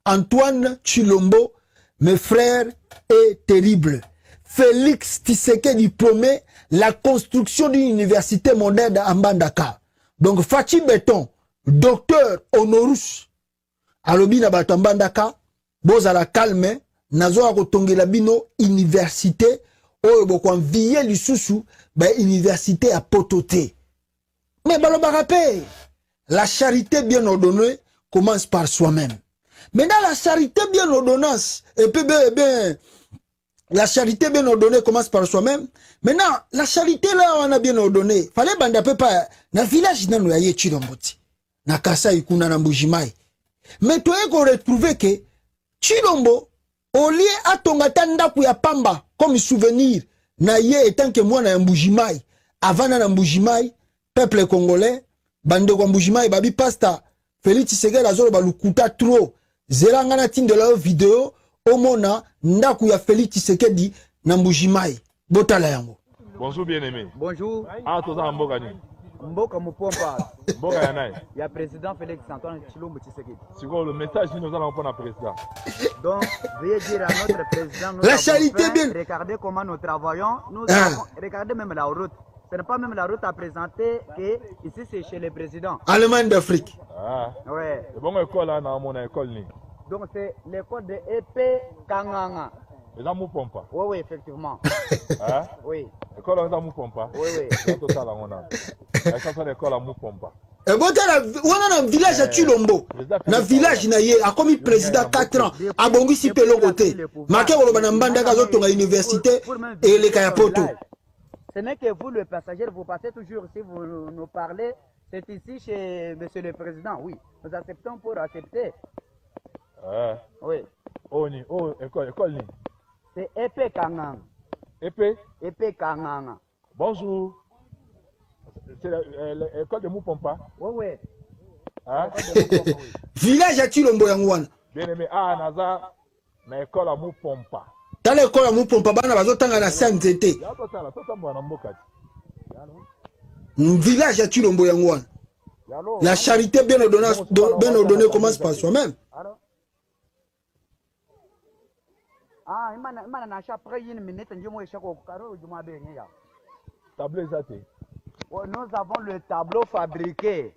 Antoine Tshilombo, mes frères, est terrible. Félix Tshisekedi promet la construction d'une université moderne à Mbandaka. Donc, Fachi Beton, docteur Honorus, alobi na bato Mbandaka, boza la calme, nazo a kotongela bino université, oyo boko envier lisusu, université à Pototé. Mais baloba rappel, la charité bien ordonnée commence par soi-même. Maintenant, la charité bien ordonnance, et puis la charité bien ordonnée commence par soi-même. Maintenant, la charité là, on a bien ordonné. Fallait banda pas na village na noyaye Chilomboti. Na Kasa ikuna na Mbujimai. Mais toi, qu'on retrouve que Chilombo, au lieu à ton ndaku ya pamba, comme souvenir, na ye étant que moi na Mbujimai, avant na Mbujimai, peuple congolais, bande kwa Mbujimai, babi pasta, Félix Tshisekedi azolo balukuta trop. Zeranga na tin de la vidéo, omona ndaku ya Félix Tshisekedi na Mbujimai. Botala yango. Bonjour bien-aimé. Bonjour. Ah, tout ça Mboka ni. Mboka Mupompa. Mboka Yanaï. Il y a président Félix Antoine Tshilombo Tshisekedi. C'est quoi le message que nous allons prendre à président? Donc, veuillez dire à notre président, nous la charité bien. Regardez comment nous travaillons. Nous avons, regardez même la route. Ce n'est pas même la route à présenter que ici c'est chez le président. Allemagne d'Afrique. Ah. Ouais. C'est bon école là dans mon école ni. Donc c'est l'école de EP Kanganga. Les gens mou pompa. Oui, oui, effectivement. Hein? Oui. L'école là dans mou pompa. Oui, oui. Tout ça là on a. Ça c'est l'école à mou pompa. Et botala wana na village à Chilombo. Na village na ye a comme président 4 ans. A bongi si pelo côté. Maké woloba na Mbandaka zoto na université et les Kayapoto. Ce n'est que vous, le passager, vous passez toujours, si vous nous parlez, c'est ici chez Monsieur le Président, oui. Nous acceptons pour accepter. Oui. Oh, ni, oh, école ni. C'est Épée Kangang. Épée? Épée Kangang. Bonjour. C'est l'école de Moupompa? Oui, oui. Hein? Village à Chilombo yangwana. Bien aimé, ah, naza, na école à Moupompa. Dans l'école à Moupompa, bana bazotanga na santé. Village à Chilombo yangwana. La charité bien ordonnée commence par soi-même. Ah, il m'a acheté après une minute, je me suis dit, tableau exacté. Nous avons le tableau fabriqué.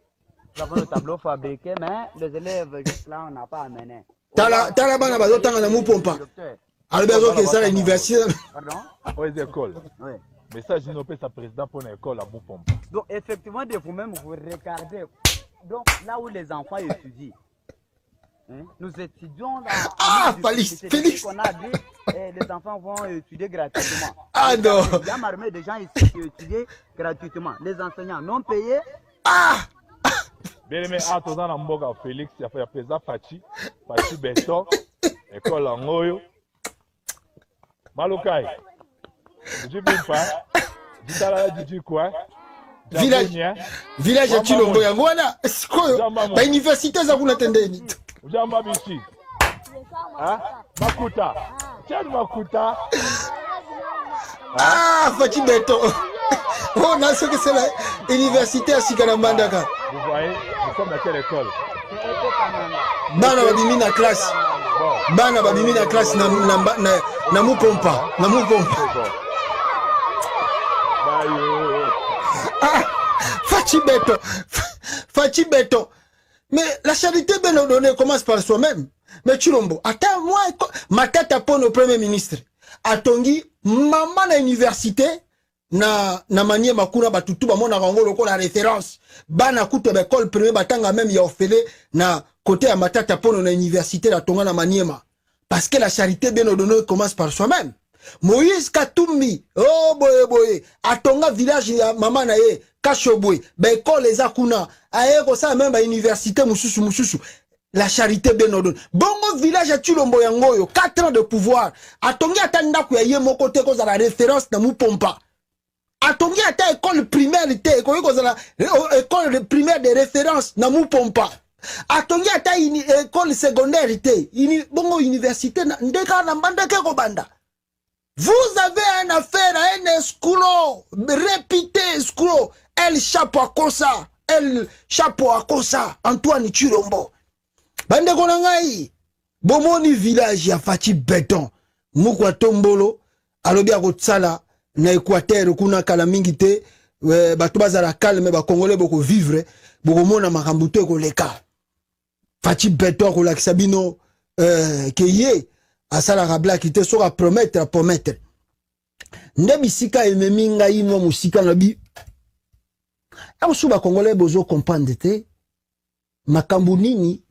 Nous avons le tableau fabriqué, mais les élèves juste là, on n'a pas amené. Tala bana bazotanga na Moupompa. Alberto qui est à l'université. Pardon? Aux écoles. Oui. Message d'inopé sa président pour une école à Moupompa. Donc, effectivement, de vous-même, vous regardez. Donc, là où les enfants étudient, hein, nous étudions dans Félix. On a dit les enfants vont étudier gratuitement. Ah non. Il y a marmé des gens ici qui étudient gratuitement. Les enseignants non payés. Ah! Bien aimé, à tous en Mboka, Félix, il y a président Fachi Beto, école en Oyo. Malukai. Je ne sais pas. Je dis quoi? Village à Chilombo yangwana. Ba université za kuna tendeni. Ujamba bichi. Ah, Makuta. Tiens Makuta. Ah, Fachi Beto. Oh, non, c'est que c'est l'université à Sikanambandaka. Vous voyez, nous sommes dans quelle école? Bana babimi na classe. Bana babimi na classe na Moupompa. Na Moupompa. Ah, Fachi Beto. Fachi Beto. Mais la charité bien ordonnée commence par soi-même. Mais Chilombo, attends, moi, ma tête pour le premier ministre. Atongi, maman na université, na manier makuna batutu ba mona rango loko la référence. Bana kuto ba école premier batanga même ya ofele na côté ya matata pour na université la tonga na maniema. Parce que la charité bien ordonnée commence par soi-même. Moïse Katumbi, oh boye, atonga village ya maman na ye, Kashobwe, ba école les akuna, aye ko ça même ba université mususu. La charité bien ordonnée. Bongo village à Chilombo yangoyo, 4 ans de pouvoir. Atongi atanda ku ya ye moko te ko za la référence na Moupompa. Atongi ata école primaire te ko za la école primaire de référence na Moupompa. Atongi ata école secondaire te, bongo université na ndeka na Mbandaka ko banda. Vous avez une affaire à un escroc, répété escroc, El Chapeau à Kosa, Antoine Tshilombo. Bande konangai, bomoni village ya Fachi Béton mukwa tombolo alobi akotsala na Équateur kuna kala mingi te bato bazala calme ba congolais boko vivre boko mona makambo te ko leka Fachi Béton ko lakisa bino ke ye asala rabla kite soka promettre nde bisika ememi ngai mo musika na bi amusu ba congolais bozo comprendre te makambo nini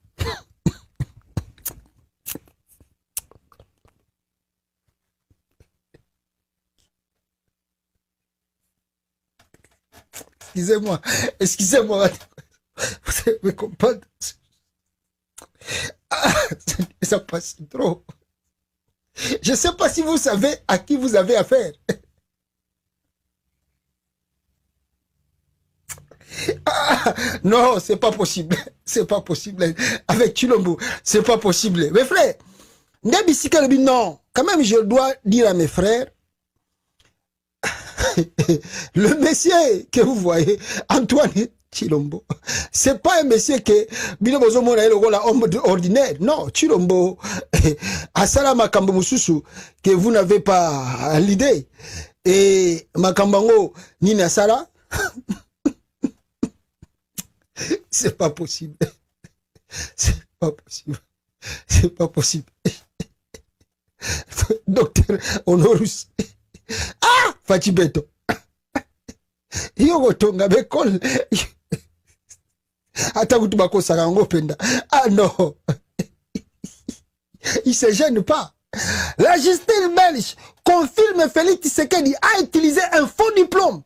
excusez-moi, vous savez me comprendre. Ah, ça passe trop. Je ne sais pas si vous savez à qui vous avez affaire. Ah, non, c'est pas possible. C'est pas possible. Avec Chilombo, c'est pas possible. Mes frères, non, quand même, je dois dire à mes frères, le monsieur que vous voyez, Antoine Chilombo, c'est pas un monsieur que homme ordinaire. Non, Chilombo, asala makambo mususu que vous n'avez pas l'idée. Et makambango nina sala, c'est pas possible. C'est pas possible. C'est pas possible. Docteur Honorus. Ah, Fachi Béton. Yo tonga bekol. Ata kutubako sarango penda. Ah non. Il se gêne pas. La justice belge confirme Félix Tshisekedi a utilisé un faux diplôme.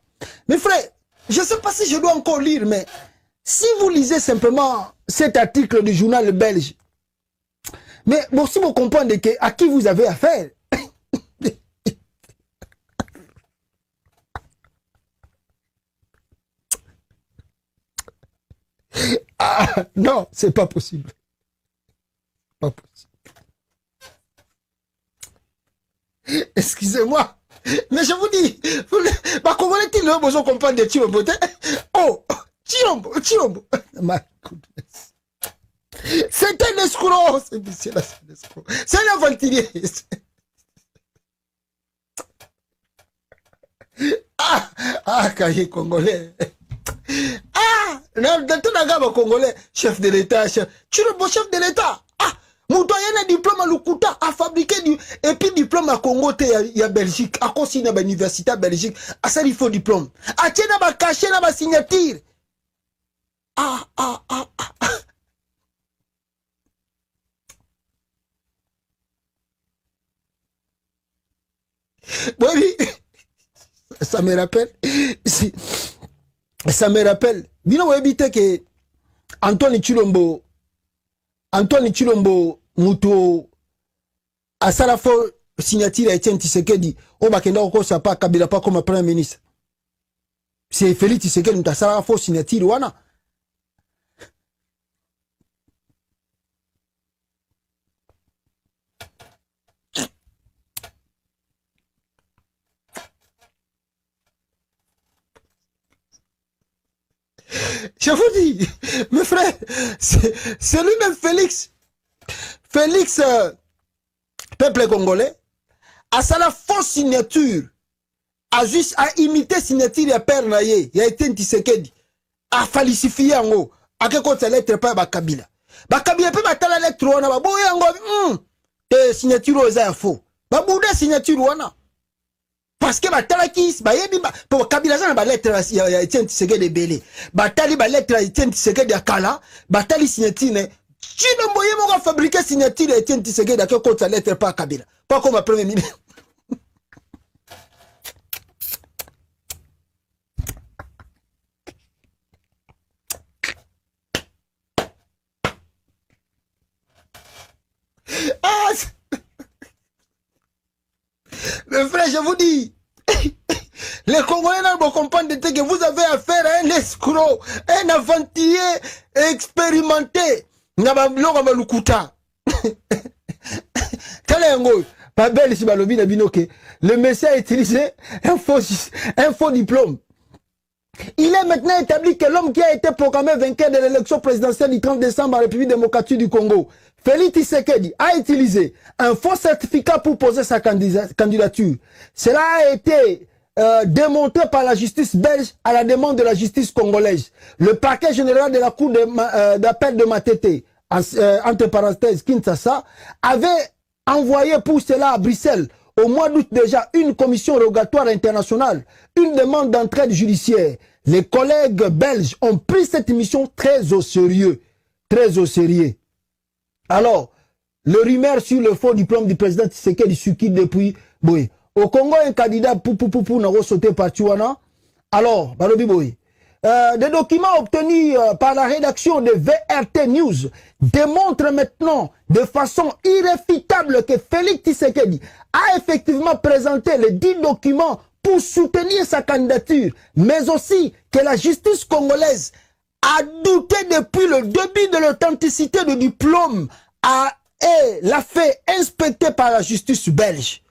Mes frères, je ne sais pas si je dois encore lire, mais si vous lisez simplement cet article du journal belge, mais bon, si vous comprenez à qui vous avez affaire, ah, non, c'est pas possible. Pas possible. Excusez-moi, mais je vous dis, ma Congolais, ils n'ont besoin de comprendre de Chilombo. Oh, Chilombo. My goodness. C'est un escroc, c'est un escroc. C'est un aventurier. Ah, Kaye Congolais. Ah, dans ton agama Congolais, chef de l'État, Chilombo, chef de l'État. Ah, Moutoyen a diplôme à Lukuta, a fabriqué du, et puis diplôme à Congo, il y a Belgique, à consigné à l'université à Belgique, à ça il faut diplôme. À tiens à caché à signature. Ah. Oui, ça me rappelle. Ça me rappelle. Bino webite que Antoine Chilombo, Muto, à Salafo, signature à Etienne Tshisekedi, on va kenda oko sa pa Kabila pas comme premier ministre. C'est Félix Tshisekedi, à Salafo, signature, wana. Je vous dis, mes frères, c'est lui-même Félix. Félix, peuple congolais, à sa fausse signature, a juste à imiter signature ya père naye, ya Etienne Tshisekedi, a falsifié en haut, à quelque chose lettre pas Bakabila. Bakabila peut battre la lettre wana, baboye en haut, signature aux infos. Babouda signature wana. Parce que batalaki bayebi pour Kabila za na ba lettre ya Etienne Tshisekedi belé batali ba lettre ya Etienne Tshisekedi ya kala batali signature ne Chilombo yemo ka fabriquer signature ya Etienne Tshisekedi à côté sa lettre pas Kabila pas comme premier ministre. Ah, mes frères, je vous dis, les Congolais n'ont comprendre que vous avez affaire à un escroc, un aventurier expérimenté. Le monsieur a utilisé un faux diplôme. Il est maintenant établi que l'homme qui a été proclamé vainqueur de l'élection présidentielle du 30 décembre en République démocratique du Congo, Félix Tshisekedi, a utilisé un faux certificat pour poser sa candidature. Cela a été démontré par la justice belge à la demande de la justice congolaise. Le parquet général de la cour d'appel de Matete, entre parenthèses Kinshasa, avait envoyé pour cela à Bruxelles au mois d'août déjà une commission rogatoire internationale, une demande d'entraide judiciaire. Les collègues belges ont pris cette mission très au sérieux. Très au sérieux. Alors, le rumeur sur le faux diplôme du président Tshisekedi circule depuis. Oui. Au Congo, un candidat pour n'a sauté par Tuana. Alors, Balobi Boy. Des documents obtenus par la rédaction de VRT News démontrent maintenant de façon irréfutable que Félix Tshisekedi a effectivement présenté les 10 documents pour soutenir sa candidature, mais aussi que la justice congolaise a douté depuis le début de l'authenticité du diplôme et l'a fait inspecter par la justice belge.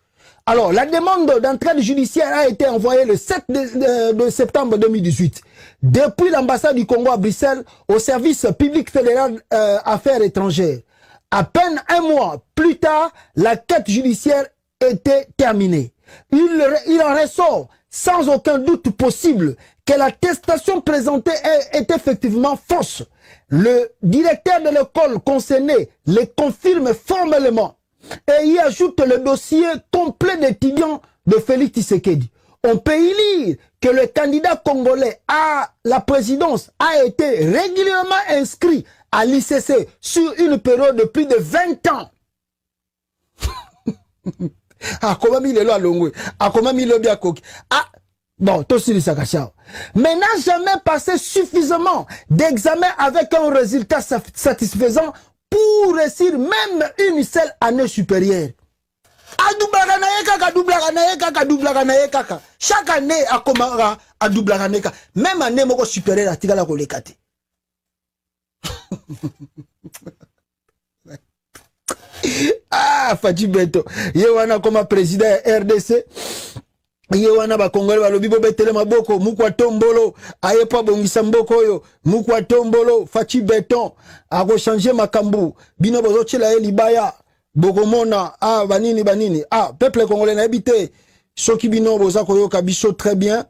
Alors, la demande d'entraide judiciaire a été envoyée le 7 de septembre 2018 depuis l'ambassade du Congo à Bruxelles au service public fédéral affaires étrangères. À peine un mois plus tard, la quête judiciaire était terminée. Il en ressort sans aucun doute possible que l'attestation présentée est effectivement fausse. Le directeur de l'école concernée le confirme formellement et y ajoute le dossier complet d'étudiants de Félix Tshisekedi. On peut y lire que le candidat congolais à la présidence a été régulièrement inscrit à l'ICC sur une période de plus de 20 ans. Ah, comment il est là, Longwe? Ah, comment il est bien coquille? Ah, bon, tout sur le mais n'a jamais passé suffisamment d'examens avec un résultat satisfaisant pour réussir même une seule année supérieure. Chaque année, à double même année, moi, supérieure à Tigala Kolekati. Ah, Fati Beto. Yewana comme président RDC. Yewana ba Congolais ba lobi bo betele maboko mukwa tombolo ayepa bongisa mboko yo mukwa tombolo Fati Beton a changer makambu bino bozo chela ye libaya bokomona ah banini ah peuple congolais na habité soki bino boza koyoka biso très bien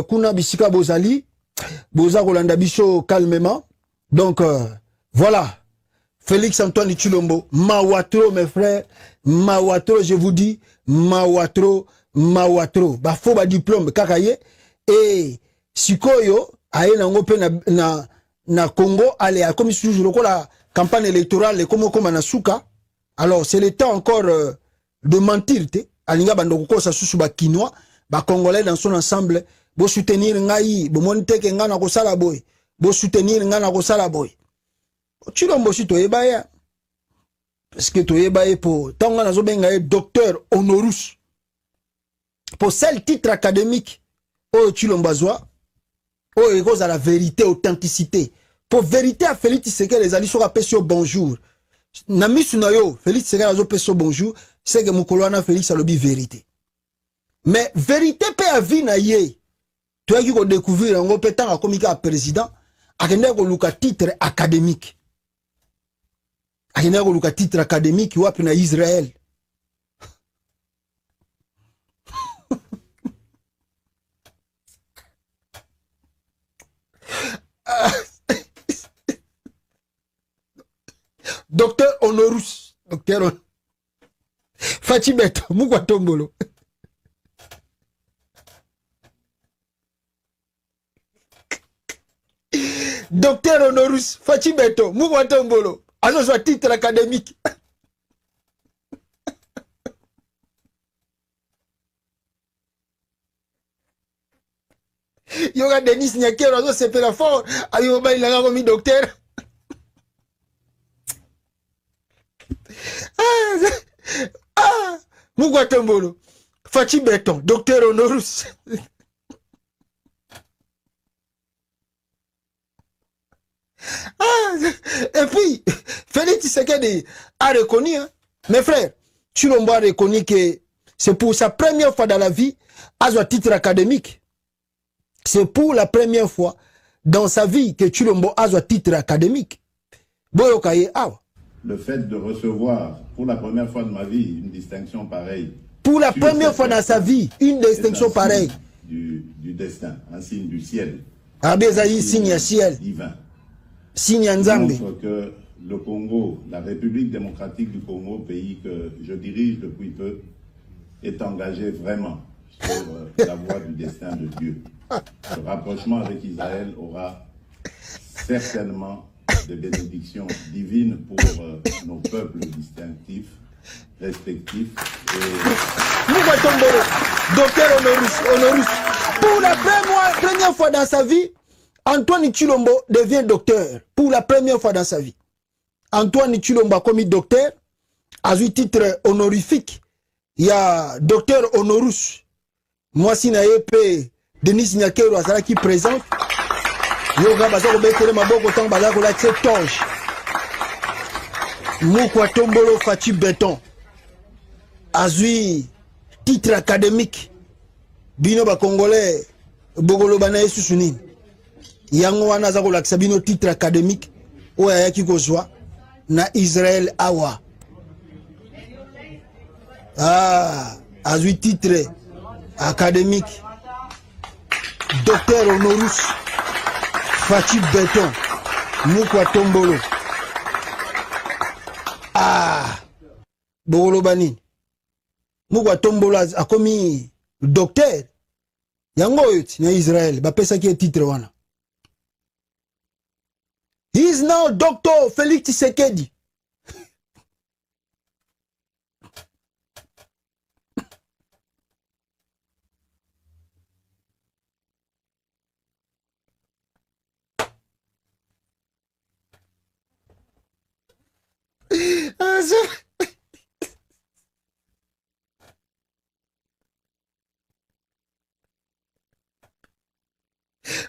kuna bisika bozali boza kolanda biso calmement donc voilà. Félix Antoine Tshilombo, Mawatro mes frères, Mawatro je vous dis, Mawatro, ba fo ba diplôme kakaye et sikoyo aye nango pe na Congo allez comme toujours la campagne électorale comme na suka. Alors c'est le temps encore de mentir te alinga bandoko sa susu ba kinois ba congolais dans son ensemble bo soutenir ngai bo monte ke ngana ko sala boy bo soutenir ngana ko sala boy. Tshilombo si toyeba ya parce que toyeba ye pour tanga nazo benga docteur honoris pour seul titre académique o Tshilombo azwa o cause à la vérité authenticité pour vérité à Félix Tshisekedi les ali so rapesio bonjour na misu na yo Félix Tshisekedi azo peso bonjour c'est que mukolo na Félix alobi vérité mais vérité pe a vie na ye tu as ko découvrir ngo petanga komika président akende ko luka titre académique. Akenda koluka titre académique wapi na Israël. Docteur Honorus. Docteur Fati Beto, mukwa tombolo. Docteur Honorus, Fati Beto, mukwa tombolo. Alors, soit titre académique. Il y aura Denis Nyakero, c'est fait la fort. Ayoba, il a remis docteur. Ah, Mugwa Tombolo. Fati Beton, docteur Honorus. Ah, et puis, Félix Tshisekedi a reconnu, hein, mes frères, Tshilombo a reconnu que c'est pour sa première fois dans la vie, à un titre académique. C'est pour la première fois dans sa vie que Tshilombo a un titre académique. Le fait de recevoir pour la première fois de ma vie une distinction pareille. Pour la première fois dans sa vie, une distinction pareille. Du destin, un signe du ciel. Signe ciel. Divin. Signe Nzambe. Montre que le Congo, la République démocratique du Congo, pays que je dirige depuis peu, est engagé vraiment sur la voie du destin de Dieu. Ce rapprochement avec Israël aura certainement des bénédictions divines pour nos peuples distinctifs, respectifs. Docteur Honorus. Pour la première fois dans sa vie, Antoine Tshilombo devient docteur. Pour la première fois dans sa vie. Antoine Tshilombo a commis docteur, a eu titre honorifique. Il y a docteur Honorus. Moi, si na yepe Denis Nyakero Azara qui présente. Yoga bazako betele maboko tang bazako la toge. Moukwa Tombolo Fachi Beton. Azui titre académique. Bino ba Congolais Bogolo bana Yesusuni. Yango wana zako la bino titre académique. Oya yaki kozwa na Israël awa. Azui titre académique. Docteur Honorus Fachi Beton Moukwa Tombolo. Bogolo Bani Moukwa Tombolo a commis docteur. Yango yote na Israël bapesa ki titre wana. He is now Dr. Félix Tshisekedi.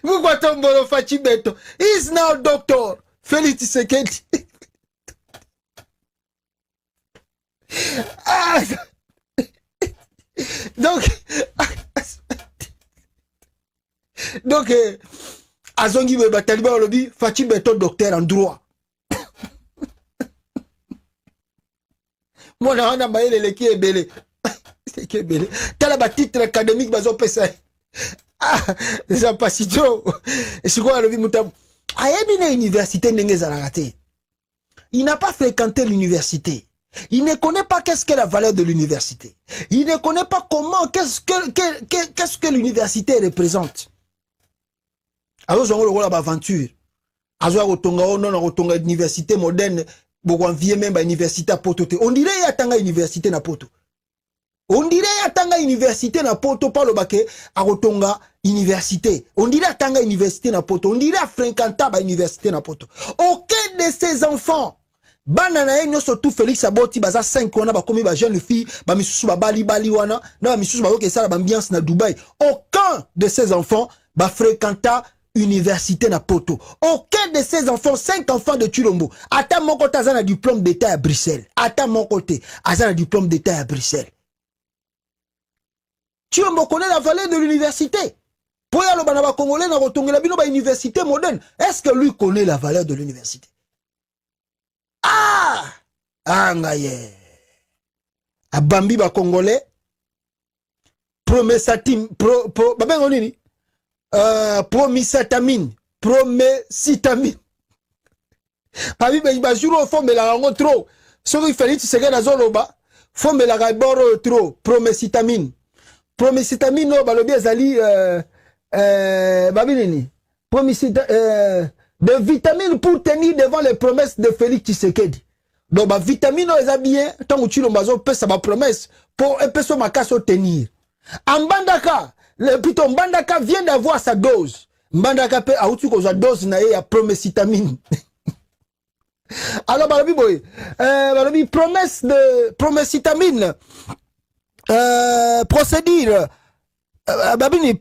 Pourquoi Tombolo Fachi Beton? He is now Dr. Félix Tshisekedi. Donc, Azongi Beba Taliban Olobi, Fachi Beton docteur en droit. Moi, on a maillé les qui est belé. C'est qui est belé. T'as la titre académique, bazo pesa. Ça passe Joe. Et c'est quoi le vie moutab? Il n'a pas fréquenté l'université. Il ne connaît pas qu'est-ce que la valeur de l'université. Il ne connaît pas comment, qu'est-ce que l'université représente. Alors, on a une aventure. Alors, on a une université moderne. On vient même à l'université à Poto. On dirait qu'il y a une université à Poto. On dirait qu'il y a une université à Poto, pas le baquet, à Rotonga, université. On dirait qu'il y a une université à Poto. On dirait qu'il y a une université à Poto. Aucun de ces enfants, banana nous surtout Félix Aboti, baza 5 wana, ba komi ba jeune fille, ba misusu ba bali wana, na misusu ba yoke sala ba ambiance na Dubaï. Aucun de ces enfants, ba fréquenta université na Poto. Aucun de ces enfants, 5 enfants de Tshilombo, ata mon côté azana diplôme d'état à Bruxelles. Ata mon côté azana diplôme d'état à Bruxelles. Tshilombo connaît la valeur de l'université. Pour y aller au Congolais, na rotongela bino ba université moderne. Est-ce que lui connaît la valeur de l'université? Ngaye. Abambi ba Congolais. Promessatim babengo nini? Promisatamine. Promesitamine. Abi ba juro fo me la ngo trop. Soki Félix Tshisekedi azoloba, fo me la gaboro trop. Promesitamine. Promesitamine no balobi ezali babinini. De vitamines pour tenir devant les promesses de Félix Tshisekedi. Donc, bah, vitamine, ils bien, tant que tu l'as ça ma promesse, pour un peu ma casse tenir. En Mbandaka, le plutôt Mbandaka vient d'avoir sa dose. Mbandaka peut, à outil qu'on a dose, na y a promessitamine. Alors, balobi boy, balobi promesse de, promessitamine, procédure,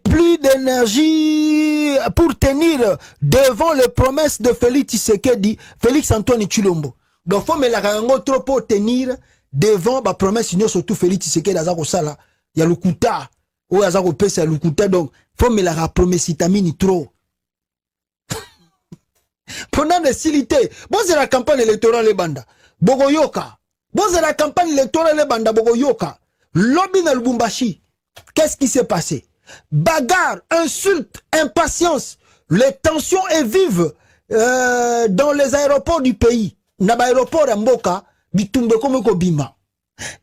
plus d'énergie pour tenir devant les promesses de Félix Tshisekedi, Félix Antoine Tshilombo. Donc, faut me la rango trop pour tenir devant la promesse, surtout Félix Tshisekedi, Azako Sala, il y a le Kouta, ou Azako Pesa, le Kouta, donc, faut me la promessitamine trop. Pendant des silités, bon c'est la campagne électorale les banda. Bogoyoka. Bon c'est la campagne électorale les banda Bogoyoka. Lobby na Lubumbashi. Qu'est-ce qui s'est passé? Bagarre, insulte, impatience. Les tensions est vives dans les aéroports du pays. Naba aéroport à Mboka, bitumbe comme Kobima.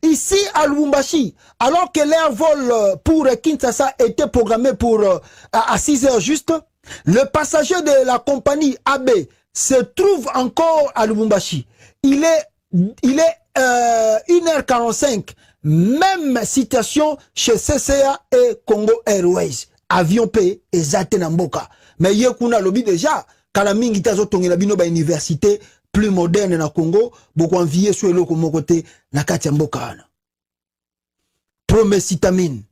Ici à Lubumbashi, alors que l'air vol pour Kinshasa était programmé pour à 6 heures juste, le passager de la compagnie AB se trouve encore à Lubumbashi. Il est 1h45. Même situation chez CCA et Congo Airways. Avion P et Zatenamboka. Mais il y a un lobby déjà. Kalamingi tazo tongela bino ba université plus moderne na Congo. Beaucoup envié sur le côté na Katiamboka. Promessitamine.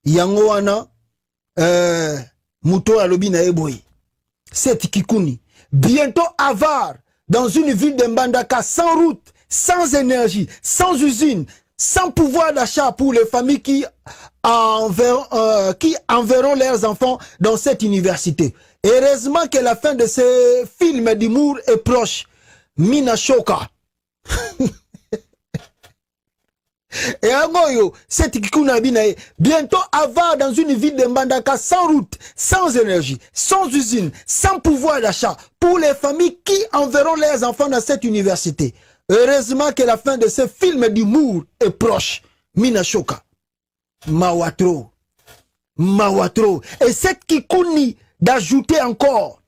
Yango wana muto a lobby na eboy. C'est Kikuni. Bientôt avare dans une ville de Mbandaka sans route, sans énergie, sans usine, sans pouvoir d'achat pour les familles qui enverront leurs enfants dans cette université. Heureusement que la fin de ces films d'humour est proche. Mina Shoka. Et Angoyo, cette Kikuna Binae, bientôt avare dans une ville de Mbandaka sans route, sans énergie, sans usine, sans pouvoir d'achat pour les familles qui enverront leurs enfants dans cette université. Heureusement que la fin de ce film d'humour est proche. Mina Shoka. Mawatro. Mawatro. Et cette Kikuni d'ajouter encore.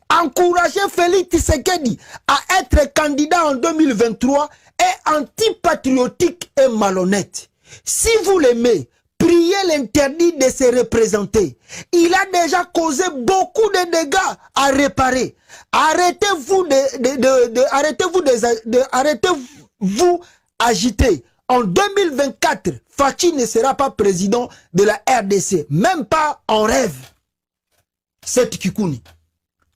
Encourager Félix Tshisekedi à être candidat en 2023 est antipatriotique et malhonnête. Si vous l'aimez, priez l'interdit de se représenter. Il a déjà causé beaucoup de dégâts à réparer. Arrêtez-vous arrêtez-vous agiter. En 2024, Fachi ne sera pas président de la RDC, même pas en rêve. C'est Kikuni.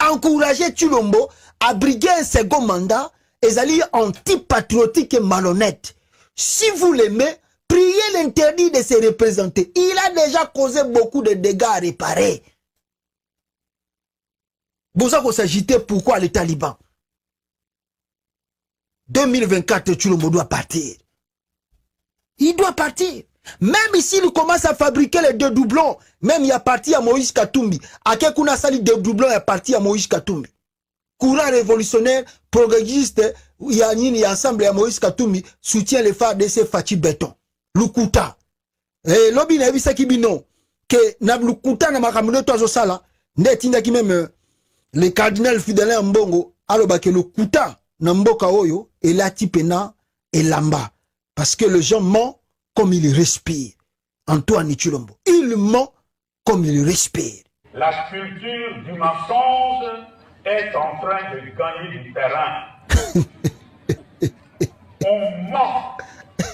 Encourager Tulombo à briguer un second mandat et aller antipatriotique et malhonnête. Si vous l'aimez, priez l'interdit de se représenter. Il a déjà causé beaucoup de dégâts à réparer. Vous savez s'agiter pourquoi les talibans? 2024, Tulombo doit partir. Il doit partir. Même ici, il commence à fabriquer les deux doublons. Même il a parti à Moïse Katumbi. À Kekuna Sali, deux doublons est parti à Moïse Katumbi. Courant révolutionnaire, progressiste, il y a un ensemble à Moïse Katumbi soutient les phares de ces Fachi Béton. Lukuta. Et l'obi n'a vu ça qui bino. Que n'a Lukuta n'a makamune toazo sala. N'est qui même le cardinal Fidèle Mbongo. Alors bah que Lukuta n'a mboka oyo et la tipena et lamba. Parce que le gens ment comme il respire. Antoine Chilombo. Il ment comme il respire. La culture du mensonge est en train de gagner du terrain. On ment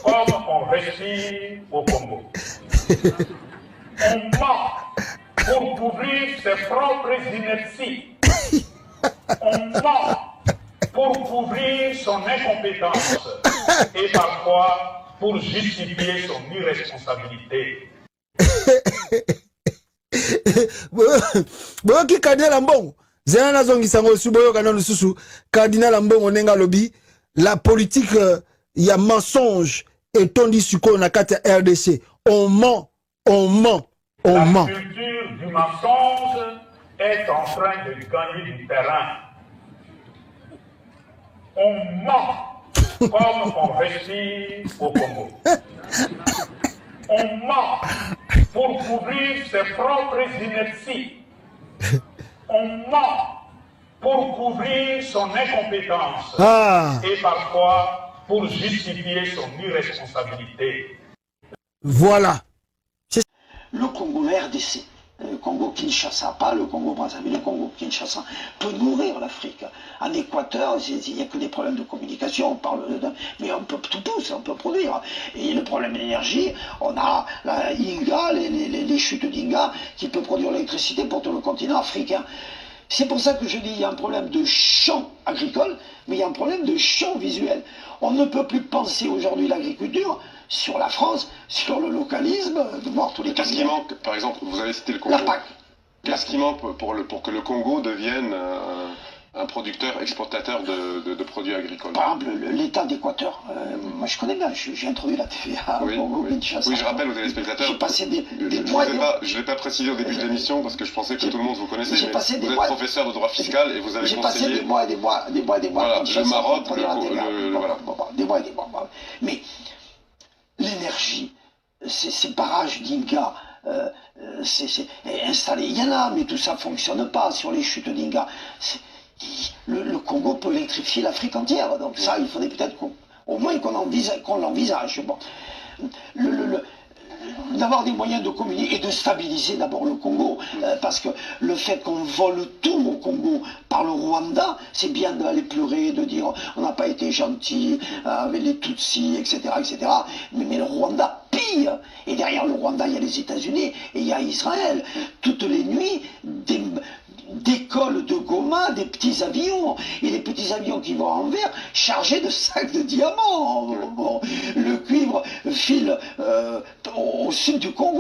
comme on respire au Congo. On ment pour couvrir ses propres inerties. On ment pour couvrir son incompétence et parfois pour justifier son irresponsabilité. Boyoki Cardinal Ambongo zena nazongi sango suboyo kana lususu Cardinal Ambongo nenga lobi la politique ya mensonge et tondi suko na kati ya RDC. On ment, on ment, on ment. La culture du mensonge est en train de gagner du terrain. On ment comme on respire au Congo. On ment pour couvrir ses propres inerties. On ment pour couvrir son incompétence et parfois pour justifier son irresponsabilité. Voilà. Le Congo RDC, le Congo Kinshasa, pas le Congo Brazzaville, le Congo Kinshasa peut nourrir l'Afrique. En Équateur, il n'y a que des problèmes de communication, on parle mais on peut tout pousser, on peut produire. Et le problème d'énergie, on a la Inga, les chutes d'Inga, qui peut produire l'électricité pour tout le continent africain. C'est pour ça que je dis qu'il y a un problème de champ agricole, mais il y a un problème de champ visuel. On ne peut plus penser aujourd'hui l'agriculture sur la France, sur le localisme, de voir tous les... Qu'est-ce qui manque? Par exemple, vous avez cité le Congo. La PAC. Qu'est-ce qui manque pour que le Congo devienne un producteur, exportateur de produits agricoles? Par exemple, l'État d'Équateur. Moi, je connais bien, j'ai introduit la TVA au Congo, Kinshasa. Oui, je rappelle aux téléspectateurs. J'ai passé des mois. Je ne l'ai pas précisé au début de l'émission parce que je pensais que tout le monde vous connaissait. Vous êtes professeur de droit fiscal et vous avez conseillé. J'ai passé des mois et des mois. Voilà, le Maroc, des mois et des mois. Mais l'énergie, ces barrages d'Inga, c'est installé. Il y en a, mais tout ça ne fonctionne pas sur les chutes d'Inga. Le Congo peut électrifier l'Afrique entière. Donc ça, il faudrait peut-être au moins qu'on l'envisage. Bon. D'avoir des moyens de communiquer et de stabiliser d'abord le Congo. Parce que le fait qu'on vole tout au Congo par le Rwanda, c'est bien d'aller pleurer, de dire on n'a pas été gentil avec les Tutsis, etc. etc. Mais le Rwanda pille. Et derrière le Rwanda, il y a les États-Unis et il y a Israël. Toutes les nuits, d'écoles de Goma, des petits avions, et les petits avions qui vont envers chargés de sacs de diamants. Bon, le cuivre file au sud du Congo.